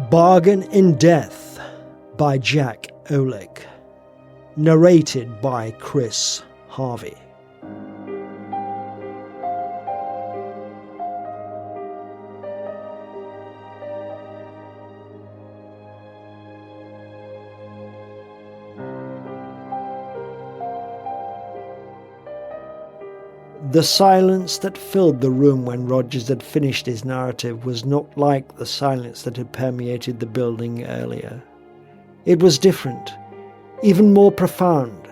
Bargain in Death by Jack Oleg. Narrated by Chris Harvey. The silence that filled the room when Rogers had finished his narrative was not like the silence that had permeated the building earlier. It was different, even more profound,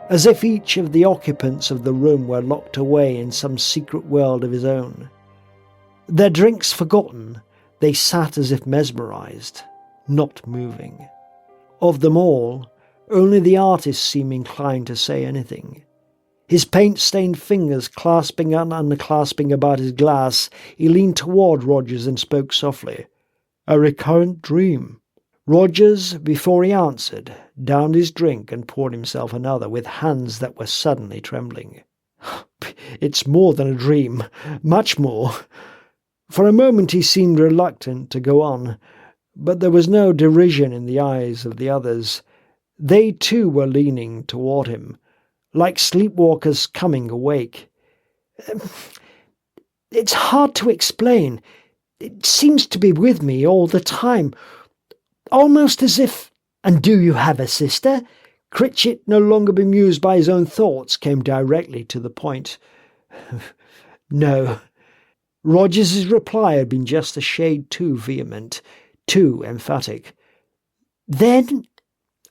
as if each of the occupants of the room were locked away in some secret world of his own. Their drinks forgotten, they sat as if mesmerized, not moving. Of them all, only the artist seemed inclined to say anything. His paint-stained fingers clasping and unclasping about his glass, he leaned toward Rogers and spoke softly. "A recurrent dream." Rogers, before he answered, downed his drink and poured himself another with hands that were suddenly trembling. "It's more than a dream, much more." For a moment he seemed reluctant to go on, but there was no derision in the eyes of the others. They too were leaning toward him, like sleepwalkers coming awake. "It's hard to explain. It seems to be with me all the time, almost as if—" "And do you have a sister?" Critchett, no longer bemused by his own thoughts, came directly to the point. "No." Rogers's reply had been just a shade too vehement, too emphatic. "Then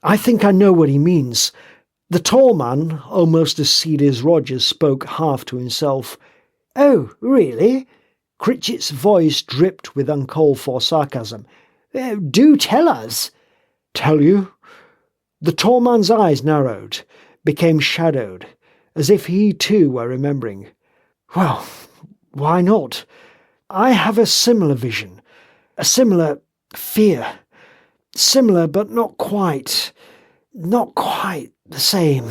I think I know what he means." The tall man, almost as seedy as Rogers, spoke half to himself. "Oh, really?" Critchett's voice dripped with uncalled-for sarcasm. "Do tell us." "Tell you?" The tall man's eyes narrowed, became shadowed, as if he too were remembering. "Well, why not? I have a similar vision, a similar fear. Similar, but not quite the same."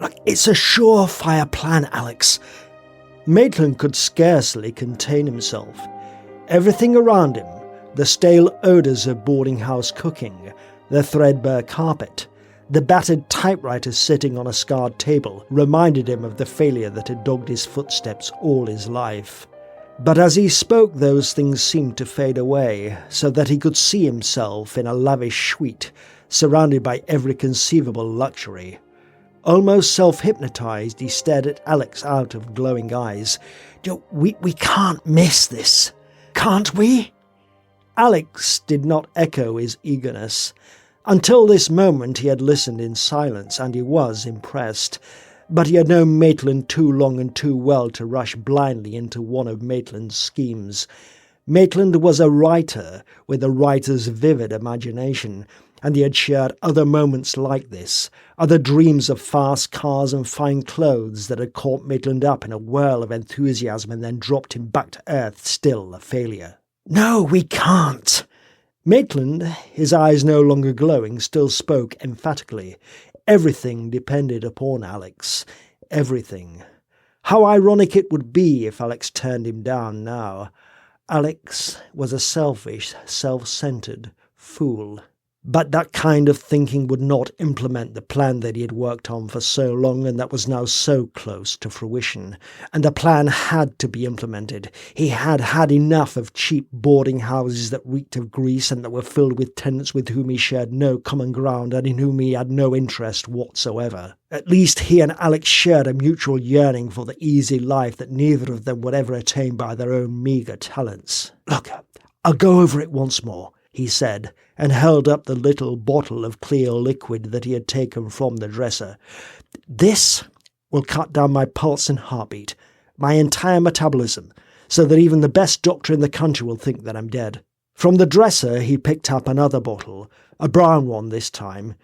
"Look, it's a surefire plan, Alex." Maitland could scarcely contain himself. Everything around him, the stale odours of boarding-house cooking, the threadbare carpet, the battered typewriter sitting on a scarred table, reminded him of the failure that had dogged his footsteps all his life. But as he spoke, those things seemed to fade away, so that he could see himself in a lavish suite, surrounded by every conceivable luxury. Almost self-hypnotized, he stared at Alex out of glowing eyes. We can't miss this, can't we?" Alex did not echo his eagerness. Until this moment he had listened in silence, and he was impressed. But he had known Maitland too long and too well to rush blindly into one of Maitland's schemes. Maitland was a writer with a writer's vivid imagination, and he had shared other moments like this, other dreams of fast cars and fine clothes that had caught Maitland up in a whirl of enthusiasm and then dropped him back to earth, still a failure. "No, we can't." Maitland, his eyes no longer glowing, still spoke emphatically. Everything depended upon Alex. Everything. How ironic it would be if Alex turned him down now. Alex was a selfish, self-centered fool. But that kind of thinking would not implement the plan that he had worked on for so long and that was now so close to fruition. And the plan had to be implemented. He had had enough of cheap boarding houses that reeked of grease and that were filled with tenants with whom he shared no common ground and in whom he had no interest whatsoever. At least he and Alex shared a mutual yearning for the easy life that neither of them would ever attain by their own meagre talents. "Look, I'll go over it once more," he said, and held up the little bottle of clear liquid that he had taken from the dresser. "This will cut down my pulse and heartbeat, my entire metabolism, so that even the best doctor in the country will think that I'm dead." From the dresser he picked up another bottle, a brown one this time.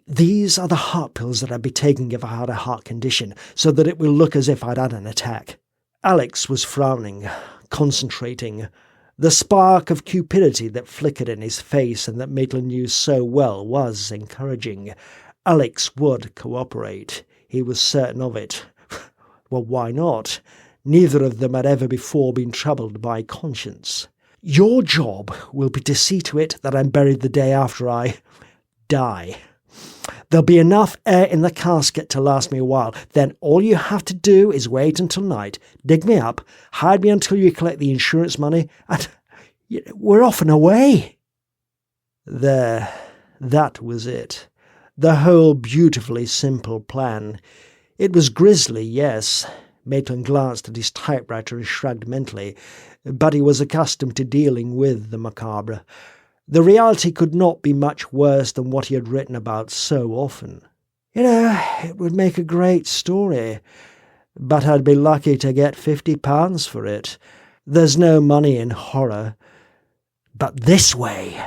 "These are the heart pills that I'd be taking if I had a heart condition, so that it will look as if I'd had an attack." Alex was frowning, concentrating. The spark of cupidity that flickered in his face and that Maitland knew so well was encouraging. Alex would cooperate. He was certain of it. Well, why not? Neither of them had ever before been troubled by conscience. Your job will be to see to it that I'm buried the day after I die. There'll be enough air in the casket to last me a while. Then all you have to do is wait until night, dig me up, hide me until you collect the insurance money, and we're off and away. There, that was it. The whole beautifully simple plan. It was grisly, yes. Maitland glanced at his typewriter and shrugged mentally, but he was accustomed to dealing with the macabre. The reality could not be much worse than what he had written about so often. It would make a great story, but I'd be lucky to get £50 for it. There's no money in horror. But this way.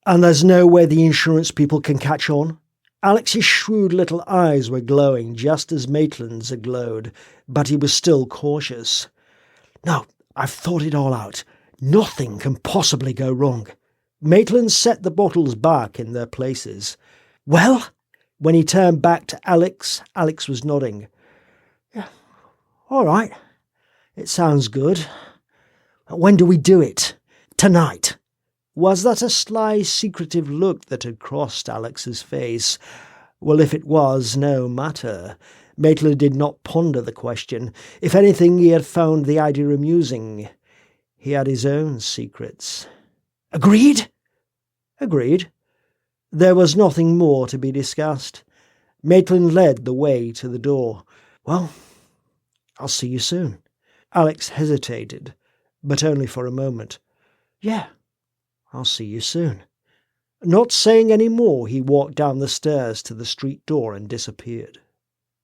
And there's no way the insurance people can catch on? Alex's shrewd little eyes were glowing just as Maitland's had glowed, but he was still cautious. No, I've thought it all out. Nothing can possibly go wrong. Maitland set the bottles back in their places. Well? When he turned back to Alex was nodding. Yeah, all right. It sounds good. When do we do it? Tonight. Was that a sly, secretive look that had crossed Alex's face? Well, if it was, no matter. Maitland did not ponder the question. If anything, he had found the idea amusing. He had his own secrets. Agreed? Agreed. There was nothing more to be discussed. Maitland led the way to the door. Well, I'll see you soon. Alex hesitated, but only for a moment. Yeah. I'll see you soon. Not saying any more, he walked down the stairs to the street door and disappeared.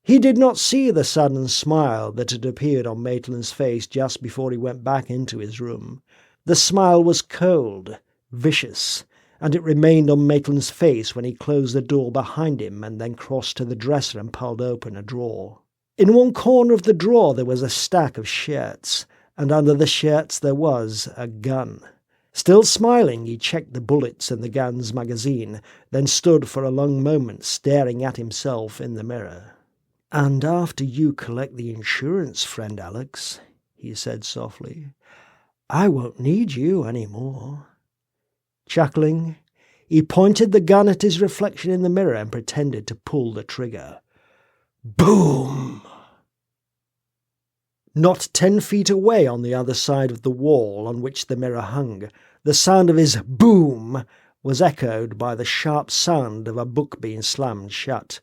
He did not see the sudden smile that had appeared on Maitland's face just before he went back into his room. The smile was cold, vicious, and it remained on Maitland's face when he closed the door behind him and then crossed to the dresser and pulled open a drawer. In one corner of the drawer there was a stack of shirts, and under the shirts there was a gun. Still smiling, he checked the bullets in the gun's magazine, then stood for a long moment staring at himself in the mirror. "And after you collect the insurance, friend Alex," he said softly, "I won't need you any more." Chuckling, he pointed the gun at his reflection in the mirror and pretended to pull the trigger. Boom! Not 10 feet away on the other side of the wall on which the mirror hung, the sound of his boom was echoed by the sharp sound of a book being slammed shut.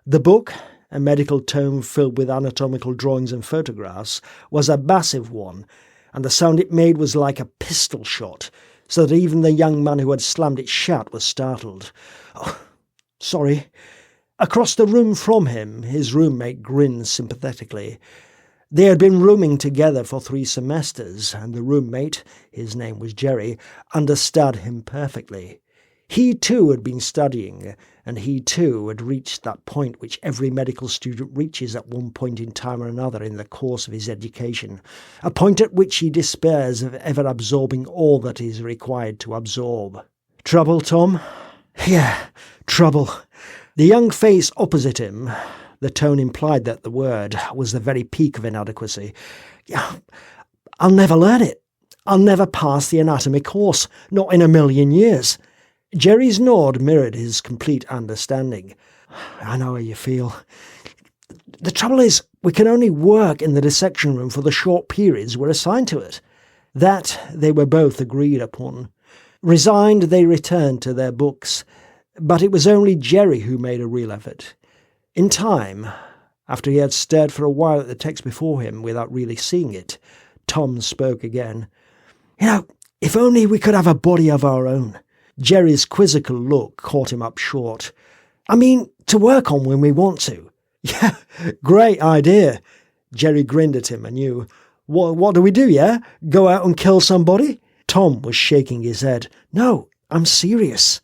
The book, a medical tome filled with anatomical drawings and photographs, was a massive one, and the sound it made was like a pistol shot, so that even the young man who had slammed it shut was startled. "Oh, sorry." Across the room from him, his roommate grinned sympathetically. They had been rooming together for 3 semesters, and the roommate, his name was Jerry, understood him perfectly. He too had been studying, and he too had reached that point which every medical student reaches at one point in time or another in the course of his education, a point at which he despairs of ever absorbing all that is required to absorb. "Trouble, Tom?" "Yeah, trouble." The young face opposite him, the tone implied that the word was the very peak of inadequacy. "Yeah, I'll never learn it. I'll never pass the anatomy course, not in a million years." Jerry's nod mirrored his complete understanding. "I know how you feel. The trouble is, we can only work in the dissection room for the short periods we're assigned to it." That they were both agreed upon. Resigned, they returned to their books, but it was only Jerry who made a real effort. In time, after he had stared for a while at the text before him without really seeing it, Tom spoke again. If only we could have a body of our own." Jerry's quizzical look caught him up short. "I mean, to work on when we want to." "Yeah, great idea." Jerry grinned at him anew. What do we do, yeah? Go out and kill somebody?" Tom was shaking his head. "No, I'm serious."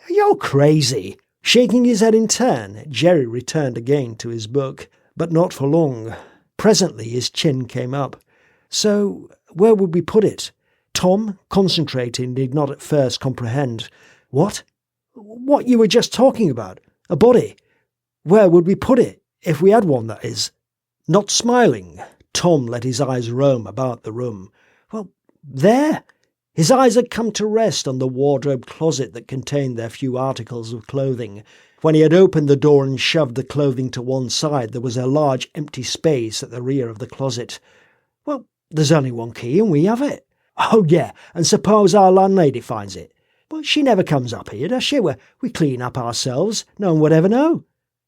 "You're crazy." Shaking his head in turn, Jerry returned again to his book, but not for long. Presently his chin came up. "So, where would we put it?" Tom, concentrating, did not at first comprehend. "What? What you were just talking about? A body? Where would we put it, if we had one, that is?" Not smiling, Tom let his eyes roam about the room. Well, there! His eyes had come to rest on the wardrobe closet that contained their few articles of clothing. When he had opened the door and shoved the clothing to one side, there was a large empty space at the rear of the closet. Well, there's only one key and we have it. Oh, yeah, and suppose our landlady finds it? Well, she never comes up here, does she? We clean up ourselves. No one would ever know.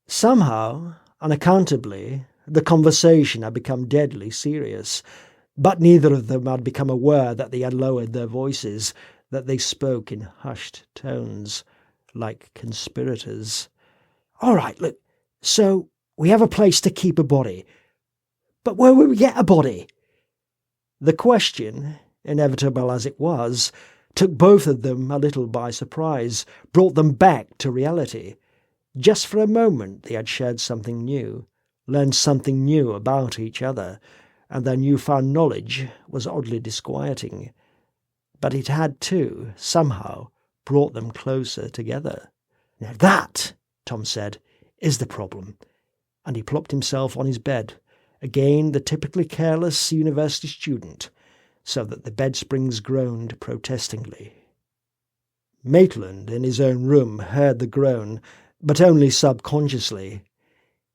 Somehow, unaccountably, the conversation had become deadly serious. But neither of them had become aware that they had lowered their voices, that they spoke in hushed tones, like conspirators. All right, look, so we have a place to keep a body. But where will we get a body? The question, inevitable as it was, took both of them a little by surprise, brought them back to reality. Just for a moment they had shared something new, learned something new about each other, and their newfound knowledge was oddly disquieting. But it had, too, somehow, brought them closer together. Now that, Tom said, is the problem. And he plopped himself on his bed, again the typically careless university student, so that the bed springs groaned protestingly. Maitland, in his own room, heard the groan, but only subconsciously.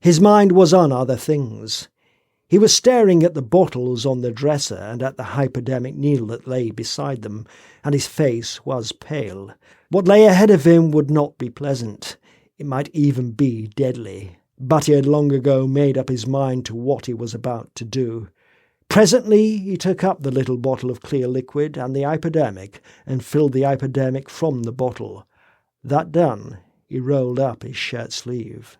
His mind was on other things. He was staring at the bottles on the dresser and at the hypodermic needle that lay beside them, and his face was pale. What lay ahead of him would not be pleasant. It might even be deadly. But he had long ago made up his mind to what he was about to do. Presently he took up the little bottle of clear liquid and the hypodermic and filled the hypodermic from the bottle. That done, he rolled up his shirt sleeve.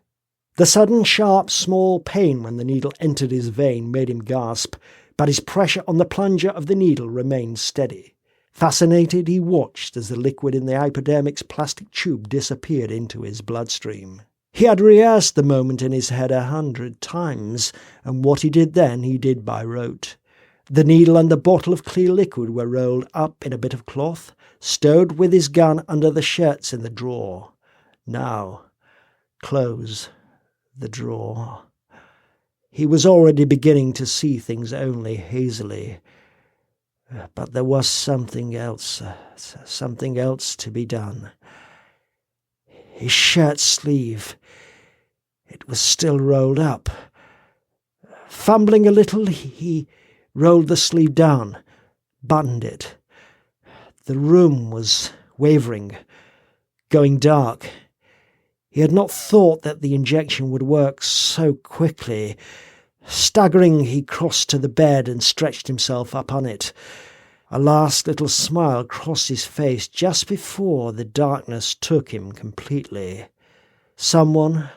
The sudden, sharp, small pain when the needle entered his vein made him gasp, but his pressure on the plunger of the needle remained steady. Fascinated, he watched as the liquid in the hypodermic's plastic tube disappeared into his bloodstream. He had rehearsed the moment in his head 100 times, and what he did then he did by rote. The needle and the bottle of clear liquid were rolled up in a bit of cloth, stowed with his gun under the shirts in the drawer. Now, close the drawer. He was already beginning to see things only hazily. But there was something else to be done. His shirt sleeve. It was still rolled up. Fumbling a little, he rolled the sleeve down, buttoned it. The room was wavering, going dark. He had not thought that the injection would work so quickly. Staggering, he crossed to the bed and stretched himself up on it. A last little smile crossed his face just before the darkness took him completely. Someone,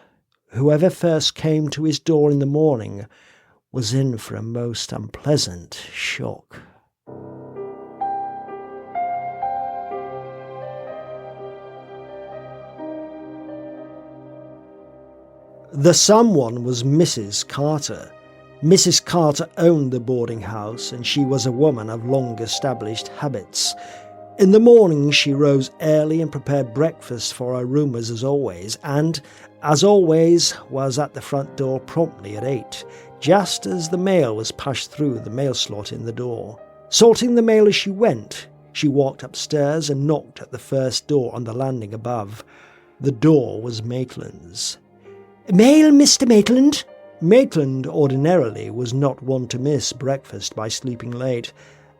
whoever first came to his door in the morning, was in for a most unpleasant shock. The someone was Mrs. Carter. Mrs. Carter owned the boarding house, and she was a woman of long-established habits. In the morning she rose early and prepared breakfast for her roomers as always, and, as always, was at the front door promptly at 8, just as the mail was passed through the mail slot in the door. Sorting the mail as she went, she walked upstairs and knocked at the first door on the landing above. The door was Maitland's. "Mail, Mr. Maitland?" Maitland ordinarily was not one to miss breakfast by sleeping late,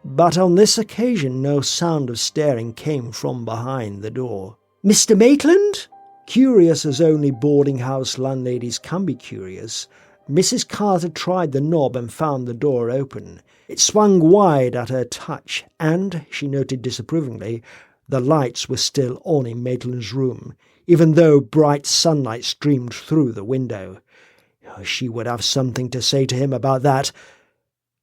but on this occasion no sound of staring came from behind the door. "Mr. Maitland?" Curious as only boarding-house landladies can be curious, Mrs. Carter tried the knob and found the door open. It swung wide at her touch, and, she noted disapprovingly, the lights were still on in Maitland's room, even though bright sunlight streamed through the window. She would have something to say to him about that.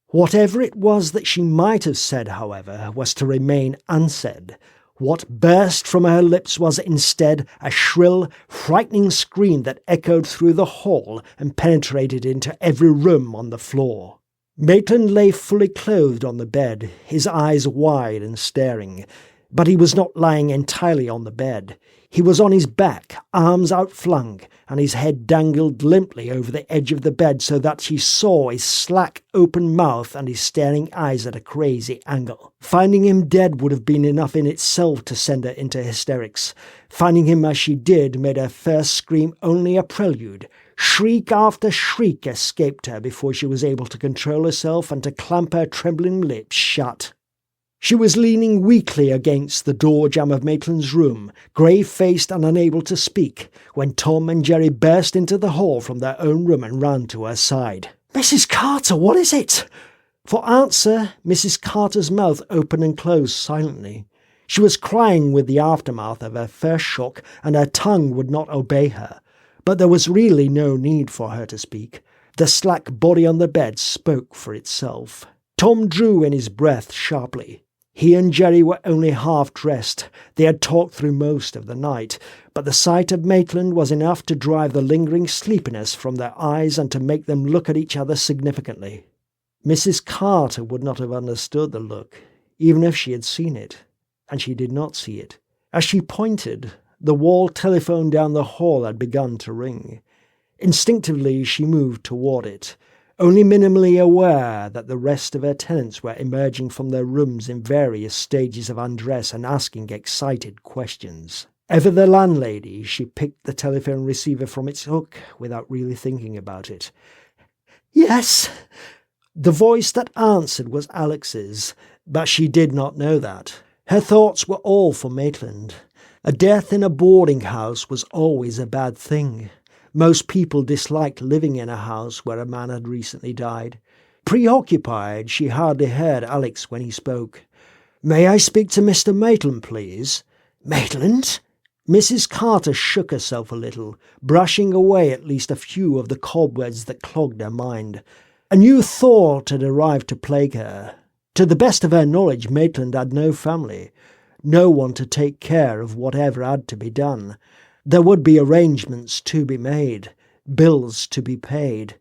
Whatever it was that she might have said, however, was to remain unsaid. What burst from her lips was instead a shrill, frightening scream that echoed through the hall and penetrated into every room on the floor. Maitland lay fully clothed on the bed, his eyes wide and staring. But he was not lying entirely on the bed. He was on his back, arms outflung, and his head dangled limply over the edge of the bed so that she saw his slack, open mouth and his staring eyes at a crazy angle. Finding him dead would have been enough in itself to send her into hysterics. Finding him as she did made her first scream only a prelude. Shriek after shriek escaped her before she was able to control herself and to clamp her trembling lips shut. She was leaning weakly against the door jamb of Maitland's room, grey-faced and unable to speak, when Tom and Jerry burst into the hall from their own room and ran to her side. "Mrs. Carter, what is it?" For answer, Mrs. Carter's mouth opened and closed silently. She was crying with the aftermath of her first shock, and her tongue would not obey her. But there was really no need for her to speak. The slack body on the bed spoke for itself. Tom drew in his breath sharply. He and Jerry were only half-dressed. They had talked through most of the night, but the sight of Maitland was enough to drive the lingering sleepiness from their eyes and to make them look at each other significantly. Mrs. Carter would not have understood the look, even if she had seen it, and she did not see it. As she pointed, the wall telephone down the hall had begun to ring. Instinctively she moved toward it, only minimally aware that the rest of her tenants were emerging from their rooms in various stages of undress and asking excited questions. Ever the landlady, she picked the telephone receiver from its hook without really thinking about it. "Yes." The voice that answered was Alex's, but she did not know that. Her thoughts were all for Maitland. A death in a boarding house was always a bad thing. Most people disliked living in a house where a man had recently died. Preoccupied, she hardly heard Alex when he spoke. "May I speak to Mr. Maitland, please?" "Maitland?" Mrs. Carter shook herself a little, brushing away at least a few of the cobwebs that clogged her mind. A new thought had arrived to plague her. To the best of her knowledge, Maitland had no family, no one to take care of whatever had to be done. There would be arrangements to be made, bills to be paid.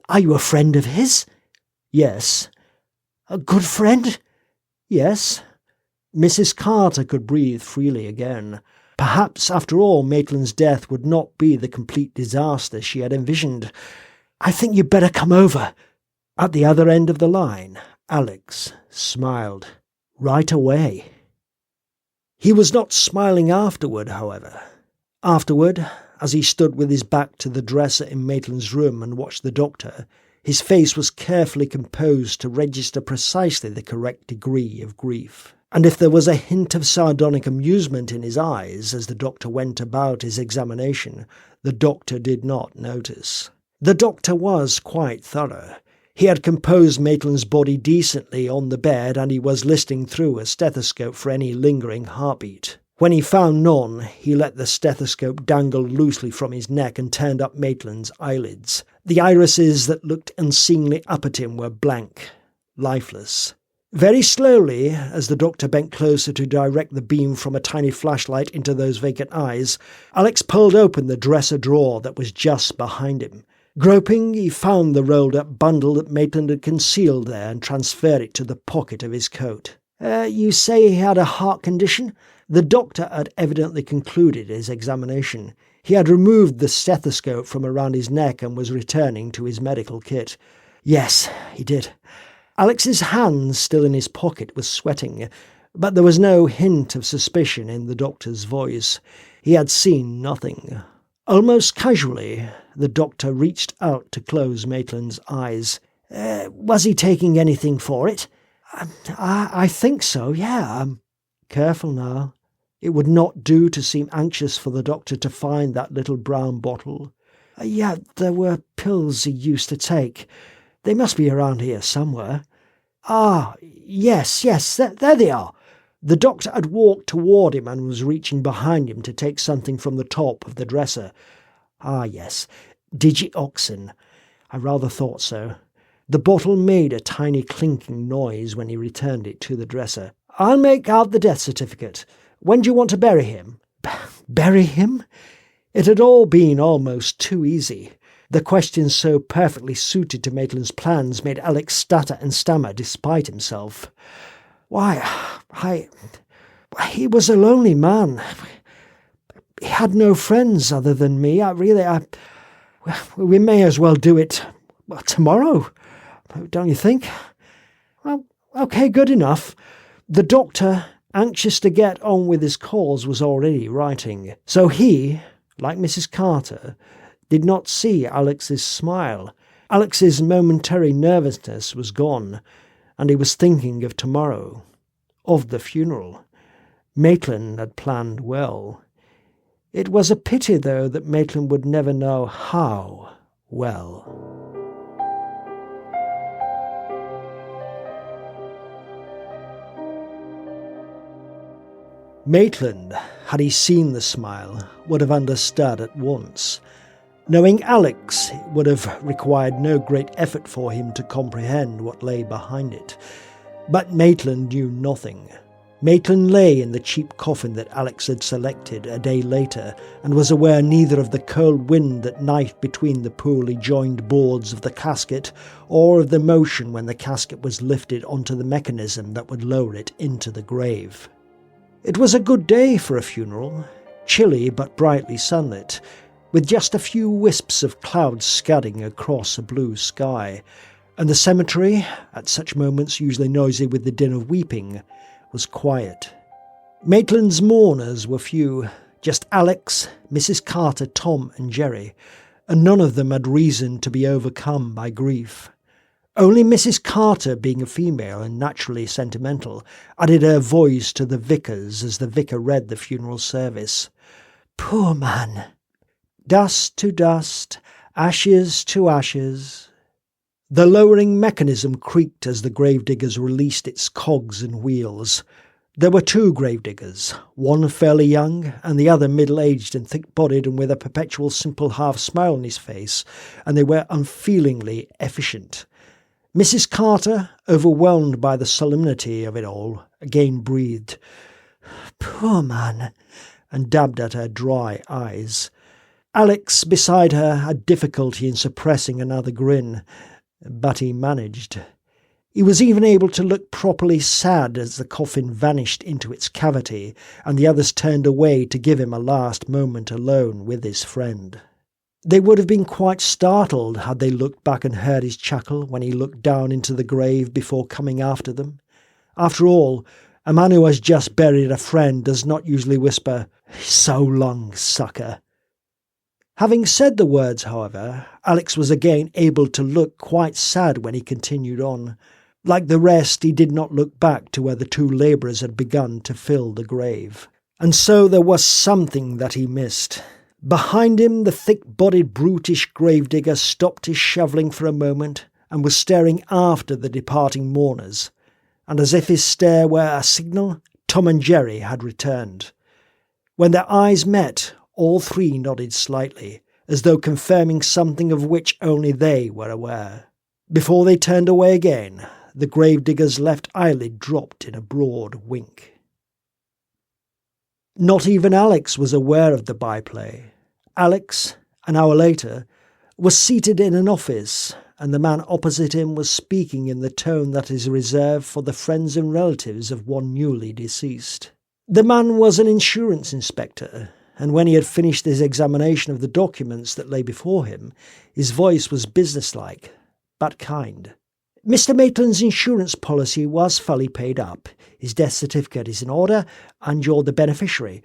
"Are you a friend of his?" "Yes." "A good friend?" "Yes." Mrs. Carter could breathe freely again. Perhaps, after all, Maitland's death would not be the complete disaster she had envisioned. "I think you'd better come over." At the other end of the line, Alex smiled. "Right away." He was not smiling afterward, however. Afterward, as he stood with his back to the dresser in Maitland's room and watched the doctor, his face was carefully composed to register precisely the correct degree of grief. And if there was a hint of sardonic amusement in his eyes as the doctor went about his examination, the doctor did not notice. The doctor was quite thorough. He had composed Maitland's body decently on the bed, and he was listening through a stethoscope for any lingering heartbeat. When he found none, he let the stethoscope dangle loosely from his neck and turned up Maitland's eyelids. The irises that looked unseeingly up at him were blank, lifeless. Very slowly, as the doctor bent closer to direct the beam from a tiny flashlight into those vacant eyes, Alex pulled open the dresser drawer that was just behind him. Groping, he found the rolled-up bundle that Maitland had concealed there and transferred it to the pocket of his coat. You say he had a heart condition?" The doctor had evidently concluded his examination. He had removed the stethoscope from around his neck and was returning to his medical kit. "Yes, he did." Alex's hand, still in his pocket, was sweating, but there was no hint of suspicion in the doctor's voice. He had seen nothing. Almost casually, the doctor reached out to close Maitland's eyes. Was he taking anything for it?" I think so, yeah. Careful now. It would not do to seem anxious for the doctor to find that little brown bottle. Yeah, there were pills he used to take. They must be around here somewhere." "Ah, yes, there they are." The doctor had walked toward him and was reaching behind him to take something from the top of the dresser. "Ah, yes, digioxin. I rather thought so." The bottle made a tiny clinking noise when he returned it to the dresser. "I'll make out the death certificate. When do you want to bury him?" Bury him? It had all been almost too easy. The question, so perfectly suited to Maitland's plans, made Alex stutter and stammer despite himself. "Why, He was a lonely man. He had no friends other than me. We may as well do it tomorrow, don't you think? Well, OK, good enough. The doctor, anxious to get on with his cause, was already writing, so he, like Mrs. Carter, did not see Alex's smile. Alex's momentary nervousness was gone, and he was thinking of tomorrow, of the funeral. Maitland had planned well. It was a pity, though, that Maitland would never know how well. Maitland, had he seen the smile, would have understood at once. Knowing Alex, it would have required no great effort for him to comprehend what lay behind it. But Maitland knew nothing. Maitland lay in the cheap coffin that Alex had selected a day later, and was aware neither of the cold wind that knifed between the poorly joined boards of the casket, or of the motion when the casket was lifted onto the mechanism that would lower it into the grave. It was a good day for a funeral, chilly but brightly sunlit, with just a few wisps of clouds scudding across a blue sky, and the cemetery, at such moments usually noisy with the din of weeping, was quiet. Maitland's mourners were few, just Alex, Mrs. Carter, Tom and Jerry, and none of them had reason to be overcome by grief. Only Mrs. Carter, being a female and naturally sentimental, added her voice to the vicar's as the vicar read the funeral service. Poor man! Dust to dust, ashes to ashes. The lowering mechanism creaked as the gravediggers released its cogs and wheels. There were two gravediggers, one fairly young and the other middle-aged and thick-bodied and with a perpetual simple half-smile on his face, and they were unfeelingly efficient. Mrs. Carter, overwhelmed by the solemnity of it all, again breathed, Poor man, and dabbed at her dry eyes. Alex, beside her, had difficulty in suppressing another grin, but he managed. He was even able to look properly sad as the coffin vanished into its cavity, and the others turned away to give him a last moment alone with his friend. They would have been quite startled had they looked back and heard his chuckle when he looked down into the grave before coming after them. After all, a man who has just buried a friend does not usually whisper, So long, sucker. Having said the words, however, Alex was again able to look quite sad when he continued on. Like the rest, he did not look back to where the two labourers had begun to fill the grave. And so there was something that he missed. Behind him, the thick-bodied, brutish gravedigger stopped his shovelling for a moment and was staring after the departing mourners. And as if his stare were a signal, Tom and Jerry had returned. When their eyes met, all three nodded slightly, as though confirming something of which only they were aware. Before they turned away again, the gravedigger's left eyelid dropped in a broad wink. Not even Alex was aware of the byplay. Alex, an hour later, was seated in an office, and the man opposite him was speaking in the tone that is reserved for the friends and relatives of one newly deceased. The man was an insurance inspector, and when he had finished his examination of the documents that lay before him, his voice was businesslike, but kind. Mr. Maitland's insurance policy was fully paid up. His death certificate is in order, and you're the beneficiary.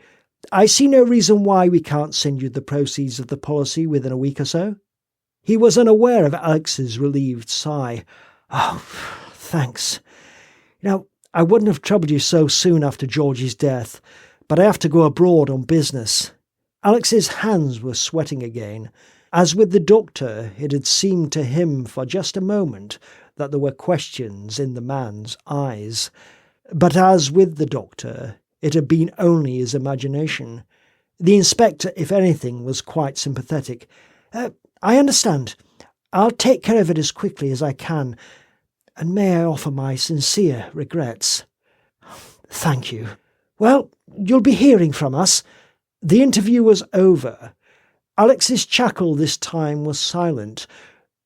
I see no reason why we can't send you the proceeds of the policy within a week or so. He was unaware of Alex's relieved sigh. Oh, thanks. I wouldn't have troubled you so soon after George's death, but I have to go abroad on business. Alex's hands were sweating again. As with the doctor, it had seemed to him for just a moment that there were questions in the man's eyes. But as with the doctor, it had been only his imagination. The inspector, if anything, was quite sympathetic. I understand. I'll take care of it as quickly as I can, and may I offer my sincere regrets. Thank you. Well, you'll be hearing from us. The interview was over. Alex's chuckle this time was silent.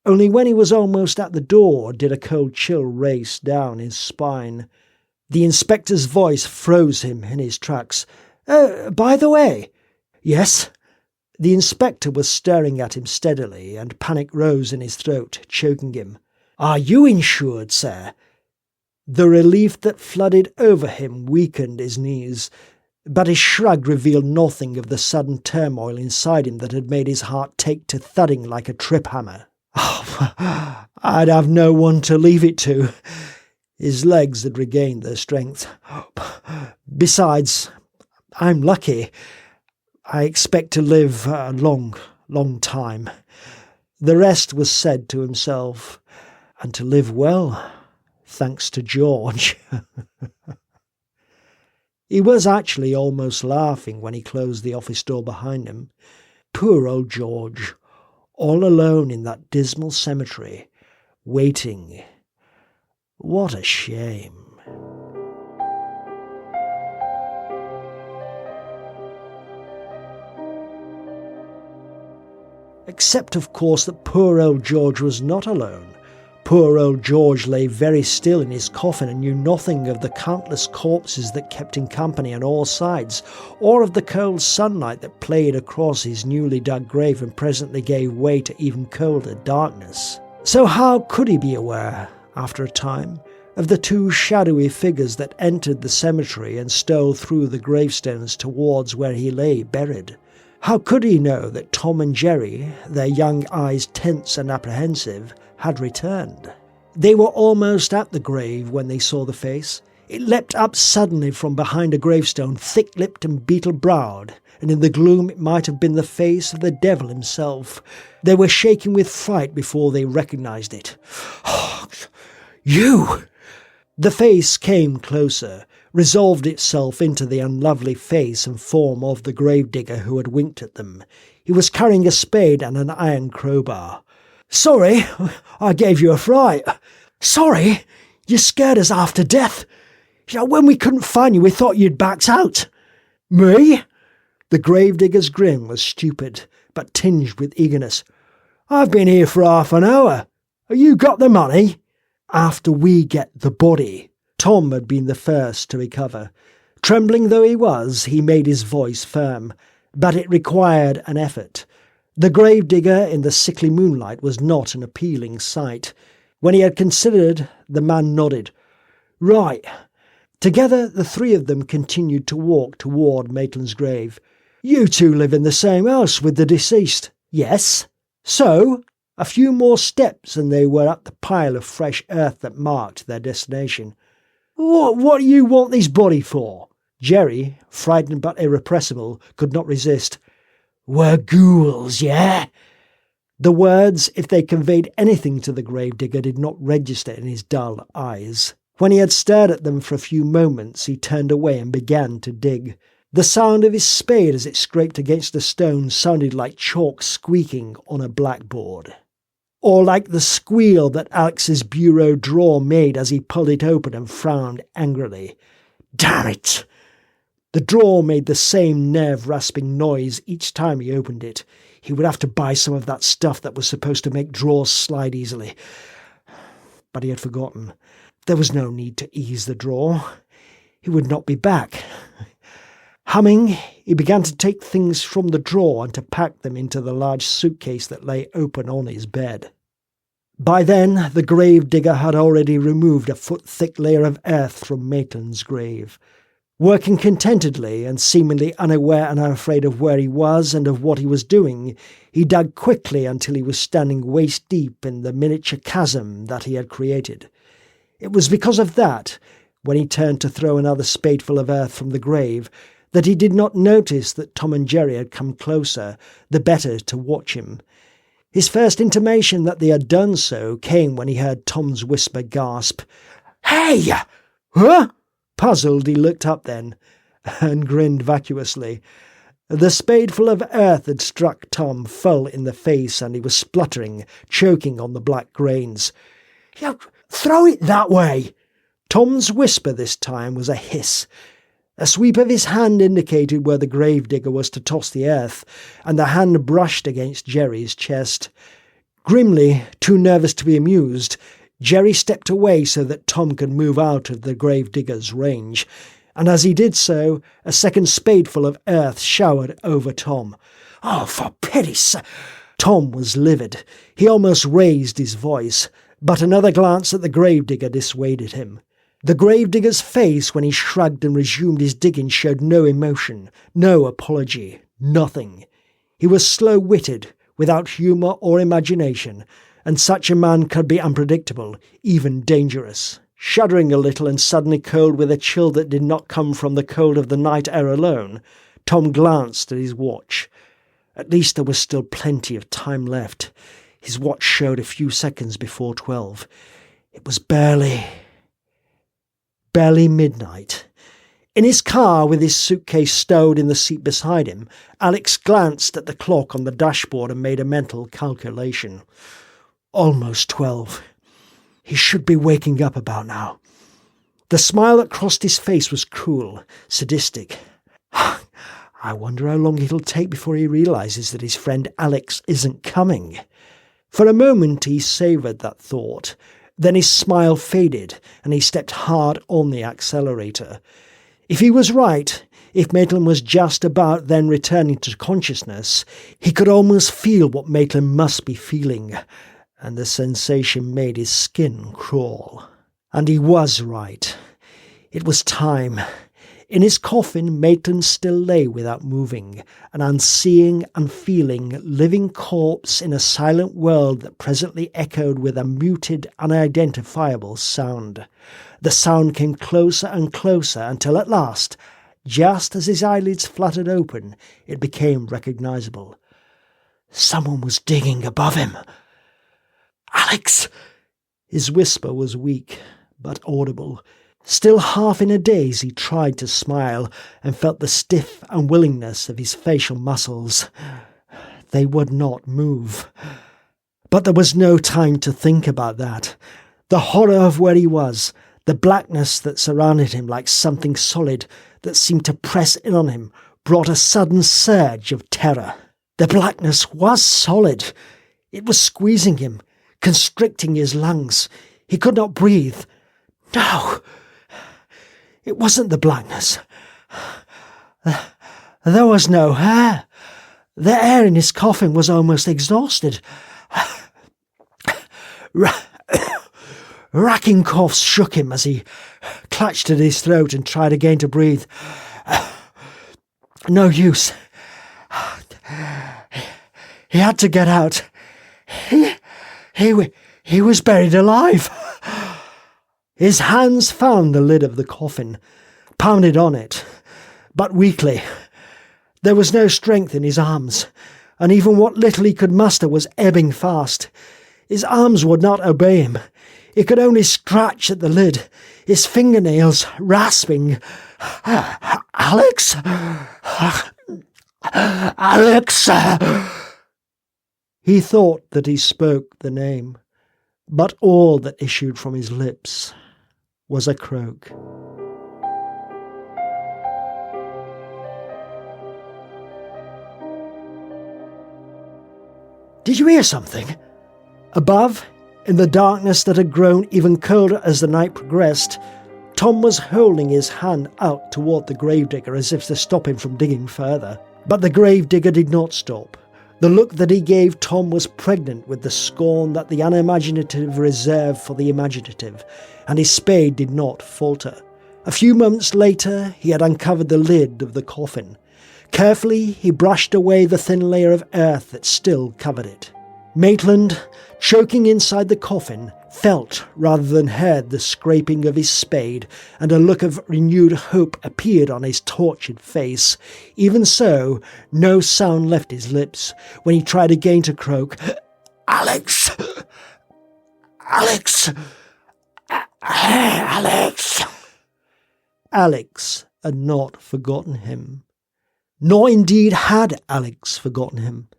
Only when he was almost at the door did a cold chill race down his spine. The inspector's voice froze him in his tracks. By the way." "Yes?" The inspector was staring at him steadily, and panic rose in his throat, choking him. "Are you insured, sir?" The relief that flooded over him weakened his knees, but his shrug revealed nothing of the sudden turmoil inside him that had made his heart take to thudding like a trip hammer. "Oh, I'd have no one to leave it to." His legs had regained their strength. "Besides, I'm lucky. I expect to live a long, long time." The rest was said to himself, and to live well, thanks to George. He was actually almost laughing when he closed the office door behind him. Poor old George, all alone in that dismal cemetery, waiting. What a shame. Except, of course, that poor old George was not alone. Poor old George lay very still in his coffin and knew nothing of the countless corpses that kept him company on all sides, or of the cold sunlight that played across his newly dug grave and presently gave way to even colder darkness. So how could he be aware, after a time, of the two shadowy figures that entered the cemetery and stole through the gravestones towards where he lay buried? How could he know that Tom and Jerry, their young eyes tense and apprehensive, had returned? They were almost at the grave when they saw the face. It leapt up suddenly from behind a gravestone, thick-lipped and beetle-browed, and in the gloom it might have been the face of the devil himself. They were shaking with fright before they recognised it. "Oh, you!" The face came closer, resolved itself into the unlovely face and form of the gravedigger who had winked at them. He was carrying a spade and an iron crowbar. "Sorry, I gave you a fright." "Sorry? You scared us half to death. When we couldn't find you, we thought you'd backed out." "Me?" The gravedigger's grin was stupid, but tinged with eagerness. "I've been here for half an hour. Have you got the money?" "After we get the body." Tom had been the first to recover. Trembling though he was, he made his voice firm, but it required an effort. The gravedigger in the sickly moonlight was not an appealing sight. When he had considered, the man nodded. "Right." Together the three of them continued to walk toward Maitland's grave. "You two live in the same house with the deceased?" "Yes." "So?" A few more steps and they were at the pile of fresh earth that marked their destination. What do you want this body for?" Jerry, frightened but irrepressible, could not resist. "We're ghouls, yeah?" The words, if they conveyed anything to the gravedigger, did not register in his dull eyes. When he had stared at them for a few moments, he turned away and began to dig. The sound of his spade as it scraped against the stone sounded like chalk squeaking on a blackboard. Or like the squeal that Alex's bureau drawer made as he pulled it open and frowned angrily. "Damn it!" The drawer made the same nerve-rasping noise each time he opened it. He would have to buy some of that stuff that was supposed to make drawers slide easily. But he had forgotten. There was no need to ease the drawer. He would not be back. Humming, he began to take things from the drawer and to pack them into the large suitcase that lay open on his bed. By then, the gravedigger had already removed a foot-thick layer of earth from Maitland's grave. Working contentedly and seemingly unaware and unafraid of where he was and of what he was doing, he dug quickly until he was standing waist-deep in the miniature chasm that he had created. It was because of that, when he turned to throw another spadeful of earth from the grave, that he did not notice that Tom and Jerry had come closer, the better to watch him. His first intimation that they had done so came when he heard Tom's whisper gasp, "Hey!" "Huh?" Puzzled, he looked up then, and grinned vacuously. The spadeful of earth had struck Tom full in the face, and he was spluttering, choking on the black grains. "Throw it that way!" Tom's whisper this time was a hiss. A sweep of his hand indicated where the gravedigger was to toss the earth, and the hand brushed against Jerry's chest. Grimly, too nervous to be amused, Jerry stepped away so that Tom could move out of the gravedigger's range, and as he did so, a second spadeful of earth showered over Tom. "Oh, for pity's sake!" Tom was livid. He almost raised his voice, but another glance at the gravedigger dissuaded him. The gravedigger's face, when he shrugged and resumed his digging, showed no emotion, no apology, nothing. He was slow-witted, without humour or imagination, and such a man could be unpredictable, even dangerous. Shuddering a little and suddenly cold with a chill that did not come from the cold of the night air alone, Tom glanced at his watch. At least there was still plenty of time left. His watch showed a few seconds before 12. It was barely midnight. In his car, with his suitcase stowed in the seat beside him, Alex glanced at the clock on the dashboard and made a mental calculation. Almost 12. He should be waking up about now. The smile that crossed his face was cruel, sadistic. I wonder how long it'll take before he realizes that his friend Alex isn't coming. For a moment he savoured that thought. Then his smile faded, and he stepped hard on the accelerator. If he was right, if Maitland was just about then returning to consciousness, he could almost feel what Maitland must be feeling, and the sensation made his skin crawl. And he was right. It was time. In his coffin, Maitland still lay without moving, an unseeing, unfeeling, living corpse in a silent world that presently echoed with a muted, unidentifiable sound. The sound came closer and closer until at last, just as his eyelids fluttered open, it became recognizable. Someone was digging above him. "Alex!" His whisper was weak, but audible. Still half in a daze, he tried to smile and felt the stiff unwillingness of his facial muscles. They would not move. But there was no time to think about that. The horror of where he was, the blackness that surrounded him like something solid that seemed to press in on him, brought a sudden surge of terror. The blackness was solid. It was squeezing him, constricting his lungs. He could not breathe. No! It wasn't the blackness. There was no air. The air in his coffin was almost exhausted. Racking coughs shook him as he clutched at his throat and tried again to breathe. No use. He had to get out. He was buried alive. His hands found the lid of the coffin, pounded on it, but weakly. There was no strength in his arms, and even what little he could muster was ebbing fast. His arms would not obey him. He could only scratch at the lid, his fingernails rasping. "Alex! Alex!" He thought that he spoke the name, but all that issued from his lips was a croak. "Did you hear something?" Above, in the darkness that had grown even colder as the night progressed, Tom was holding his hand out toward the gravedigger as if to stop him from digging further. But the gravedigger did not stop. The look that he gave Tom was pregnant with the scorn that the unimaginative reserve for the imaginative, and his spade did not falter. A few moments later, he had uncovered the lid of the coffin. Carefully, he brushed away the thin layer of earth that still covered it. Maitland, choking inside the coffin, felt rather than heard the scraping of his spade, and a look of renewed hope appeared on his tortured face. Even so, no sound left his lips when he tried again to croak, "Alex! Alex! Alex!" Alex had not forgotten him. Nor indeed had Alex forgotten him.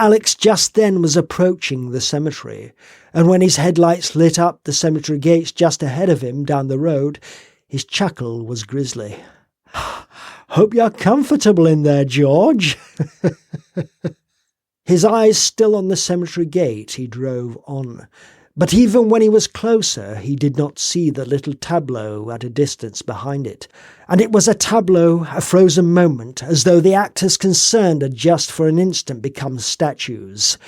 Alex just then was approaching the cemetery, and when his headlights lit up the cemetery gates just ahead of him down the road, his chuckle was grisly. "Hope you're comfortable in there, George." His eyes still on the cemetery gate, he drove on. But even when he was closer, he did not see the little tableau at a distance behind it. And it was a tableau, a frozen moment, as though the actors concerned had just for an instant become statues.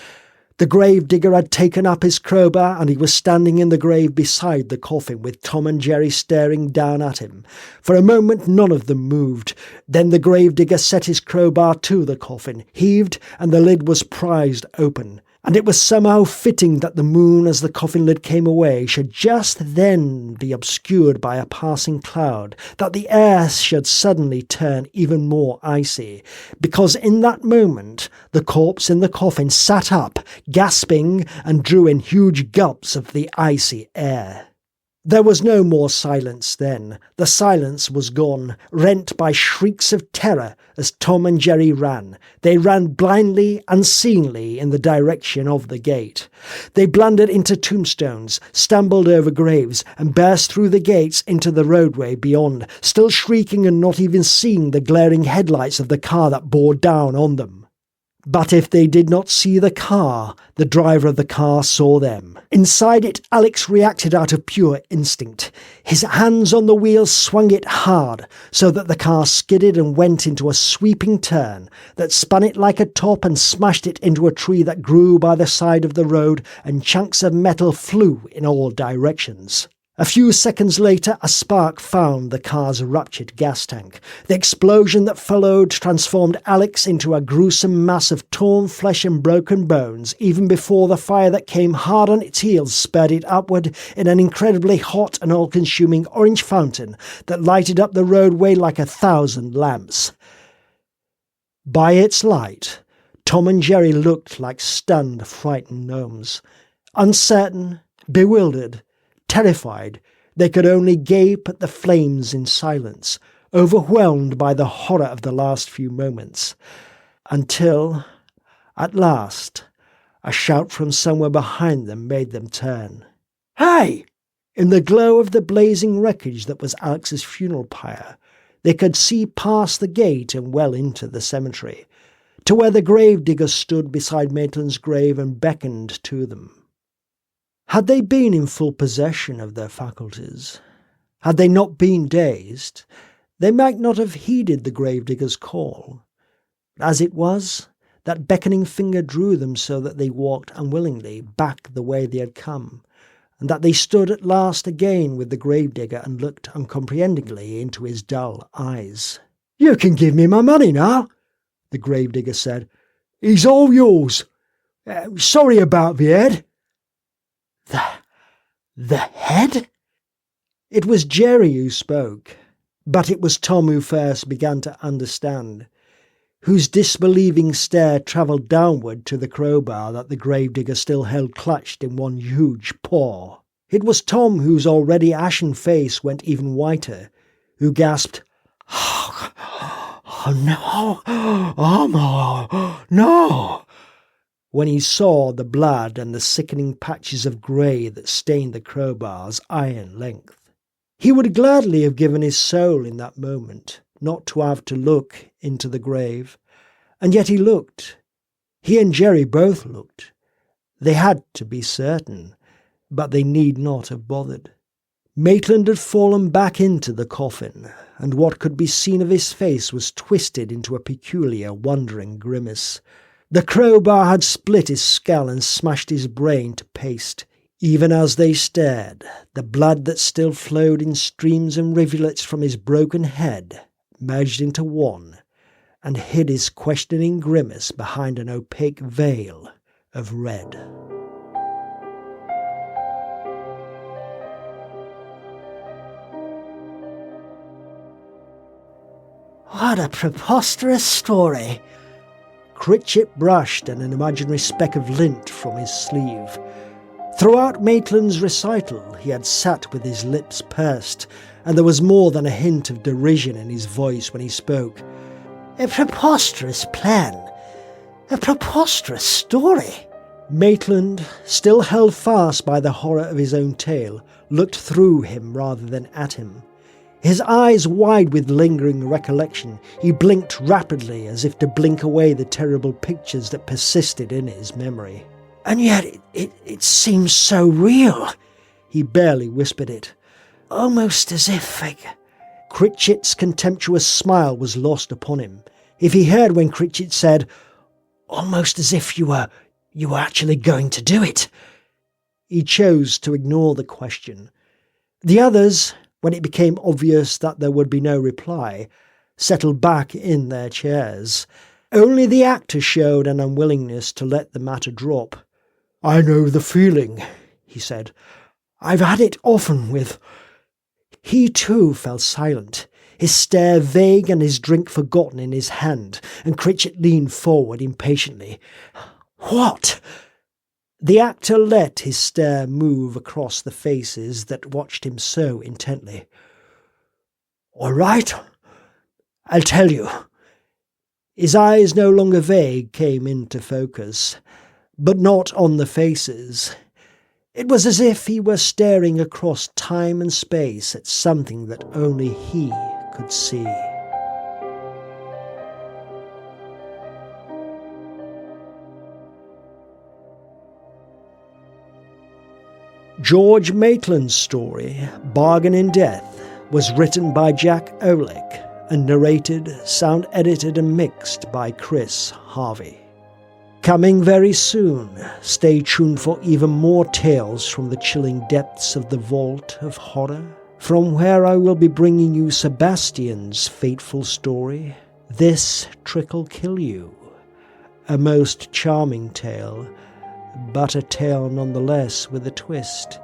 The gravedigger had taken up his crowbar, and he was standing in the grave beside the coffin, with Tom and Jerry staring down at him. For a moment none of them moved. Then the gravedigger set his crowbar to the coffin, heaved, and the lid was prized open. And it was somehow fitting that the moon, as the coffin lid came away, should just then be obscured by a passing cloud, that the air should suddenly turn even more icy, because in that moment the corpse in the coffin sat up, gasping, and drew in huge gulps of the icy air. There was no more silence then. The silence was gone, rent by shrieks of terror as Tom and Jerry ran. They ran blindly, unseeingly in the direction of the gate. They blundered into tombstones, stumbled over graves, and burst through the gates into the roadway beyond, still shrieking and not even seeing the glaring headlights of the car that bore down on them. But if they did not see the car, the driver of the car saw them. Inside it, Alex reacted out of pure instinct. His hands on the wheels swung it hard, so that the car skidded and went into a sweeping turn that spun it like a top and smashed it into a tree that grew by the side of the road, and chunks of metal flew in all directions. A few seconds later, a spark found the car's ruptured gas tank. The explosion that followed transformed Alex into a gruesome mass of torn flesh and broken bones, even before the fire that came hard on its heels spurred it upward in an incredibly hot and all-consuming orange fountain that lighted up the roadway like 1,000 lamps. By its light, Tom and Jerry looked like stunned, frightened gnomes. Uncertain, bewildered, terrified, they could only gape at the flames in silence, overwhelmed by the horror of the last few moments, until, at last, a shout from somewhere behind them made them turn. "Hey!" In the glow of the blazing wreckage that was Alex's funeral pyre, they could see past the gate and well into the cemetery, to where the gravedigger stood beside Maitland's grave and beckoned to them. Had they been in full possession of their faculties, had they not been dazed, they might not have heeded the gravedigger's call. As it was, that beckoning finger drew them so that they walked unwillingly back the way they had come, and that they stood at last again with the gravedigger and looked uncomprehendingly into his dull eyes. "You can give me my money now," the gravedigger said. "He's all yours. Sorry about the head." The head? It was Jerry who spoke, but it was Tom who first began to understand, whose disbelieving stare travelled downward to the crowbar that the gravedigger still held clutched in one huge paw. It was Tom whose already ashen face went even whiter, who gasped, "Oh no, oh no," when he saw the blood and the sickening patches of grey that stained the crowbar's iron length. He would gladly have given his soul in that moment, not to have to look into the grave. And yet he looked. He and Jerry both looked. They had to be certain, but they need not have bothered. Maitland had fallen back into the coffin, and what could be seen of his face was twisted into a peculiar, wondering grimace. The crowbar had split his skull and smashed his brain to paste. Even as they stared, the blood that still flowed in streams and rivulets from his broken head merged into one and hid his questioning grimace behind an opaque veil of red. "What a preposterous story!" Critchett brushed an imaginary speck of lint from his sleeve. Throughout Maitland's recital he had sat with his lips pursed, and there was more than a hint of derision in his voice when he spoke. "A preposterous plan. A preposterous story." Maitland, still held fast by the horror of his own tale, looked through him rather than at him. His eyes wide with lingering recollection, he blinked rapidly as if to blink away the terrible pictures that persisted in his memory. And yet it seems so real. He barely whispered it. Almost as if... Critchett's contemptuous smile was lost upon him. If he heard when Critchett said, almost as if you were actually going to do it. He chose to ignore the question. The others, when it became obvious that there would be no reply, settled back in their chairs. Only the actor showed an unwillingness to let the matter drop. I know the feeling, he said. I've had it often with... He too fell silent, his stare vague and his drink forgotten in his hand, and Critchett leaned forward impatiently. What? The actor let his stare move across the faces that watched him so intently. All right, I'll tell you. His eyes, no longer vague, came into focus, but not on the faces. It was as if he were staring across time and space at something that only he could see. George Maitland's story, Bargain in Death, was written by Jack Olek and narrated, sound edited and mixed by Chris Harvey. Coming very soon, stay tuned for even more tales from the chilling depths of the vault of horror, from where I will be bringing you Sebastian's fateful story, This Trick'll Kill You, a most charming tale, but a tale nonetheless with a twist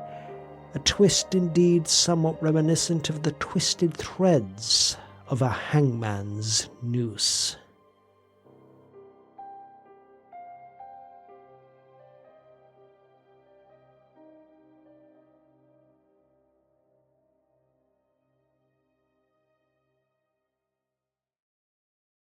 indeed somewhat reminiscent of the twisted threads of a hangman's noose.